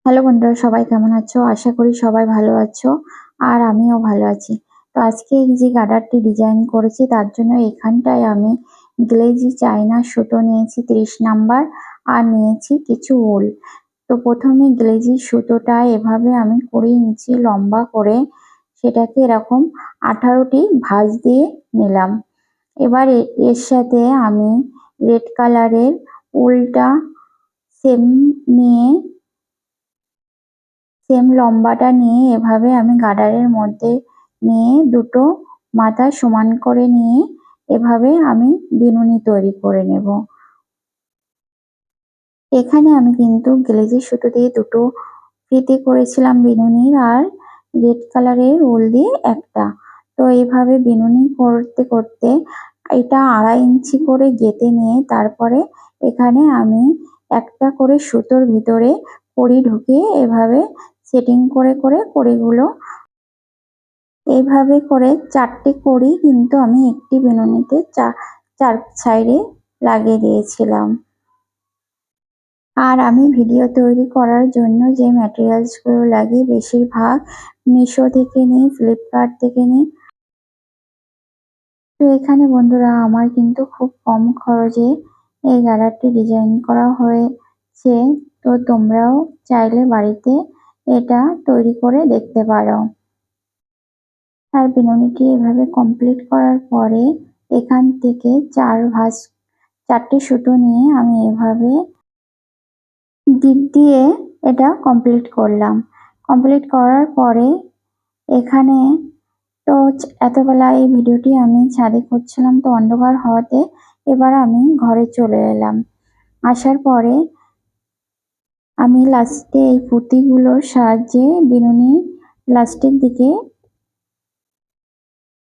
Hello বন্ধুরা, সবাই কেমন আছো? আশা করি সবাই ভালো আছো। আর আমিও ভালো আছি। তো আজকে এই যে গার্ডারটি ডিজাইন করেছি তার জন্য এখানটায় আমি গ্লেজি চায়না সুতো নিয়েছি 30 নাম্বার আর নিয়েছি কিছু উল। তো প্রথমে গ্লেজি সুতোটা এভাবে আমি 20 ইঞ্চি লম্বা করে সেটাকে এরকম 18টি ভাঁজ দিয়ে নিলাম। এবার এর সাথে আমি রেড কালারের উলটা সেম নিয়ে লম্বাটা নিয়ে এভাবে আমি গার্ডারের মধ্যে নিয়ে দুটো মাথা সমান করে নিয়ে এভাবে আমি বিনুনি তৈরি করে নেব। এখানে আমি কিন্তু গ্লেজি সুতো দিয়ে দুটো ফিতে করেছিলাম বিনুনির, আর রেড কালারের উল দিয়ে একটা। তো এইভাবে বিনুনি করতে করতে এটা 2.5 ইঞ্চি করে গেঁথে নিয়ে তারপরে এখানে আমি একটা করে সুতোর ভিতরে কড়ি ঢুকিয়ে এভাবে সেটিং করে করে কড়িগুলো এইভাবে করে 4টে কড়ি কিন্তু আমি একটি বিনুনিতে চার সাইডে লাগিয়ে দিয়েছিলাম। আর আমি ভিডিও তৈরি করার জন্য যে ম্যাটেরিয়ালসগুলো লাগে বেশিরভাগ মিশো থেকে নিই, ফ্লিপকার্ট থেকে নিই। তো এখানে বন্ধুরা আমার কিন্তু খুব কম খরচে এই গার্ডারটি ডিজাইন করা হয়েছে। তো তোমরাও চাইলে বাড়িতে এটা তৈরি করে দেখতে পারো। আর বিনুনিটি এভাবে কমপ্লিট করার পরে এখান থেকে 4টে সুতো নিয়ে আমি এভাবে ডিপ দিয়ে এটা কমপ্লিট করলাম। কমপ্লিট করার পরে এখানে তো এতবেলা এই ভিডিওটি আমি ছাদে করছিলাম, তো অন্ধকার হওয়াতে এবার আমি ঘরে চলে এলাম। আসার পরে আমি লাস্টে এই পুঁতিগুলোর সাহায্যে বিনুনি লাস্টের দিকে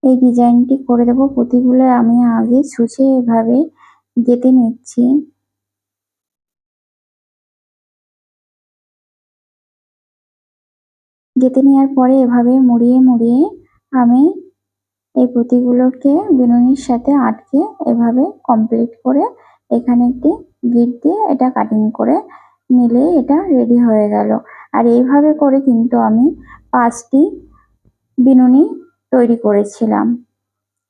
এই ডিজাইনটি করে দেবো। পুঁতিগুলো আমি আগে ছুঁচে এভাবে গেঁথে নিচ্ছি। গেঁথে নেওয়ার পরে এভাবে মুড়িয়ে মুড়িয়ে আমি এই পুঁতিগুলোকে বিনুনির সাথে আটকে এভাবে কমপ্লিট করে এখানে একটি গিট দিয়ে এটা কাটিং করে নিলে এটা রেডি হয়ে গেল। আর এইভাবে করে কিন্তু আমি 5টি বিনুনি তৈরি করেছিলাম।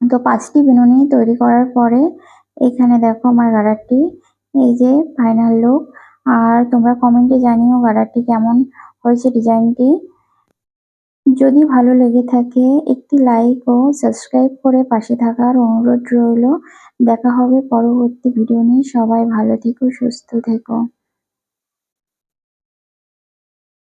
তো 5টি বিনুনি তৈরি করার পরে এখানে দেখো আমার গার্ডারটি এই যে ফাইনাল লুক। আর তোমরা কমেন্টে জানিও গার্ডারটি কেমন হয়েছে ডিজাইনটি। যদি ভালো লেগে থাকে একটি লাইক ও সাবস্ক্রাইব করে পাশে থাকার অনুরোধ রইল। দেখা হবে পরবর্তী ভিডিও নিয়ে। সবাই ভালো থেকো, সুস্থ থেকো।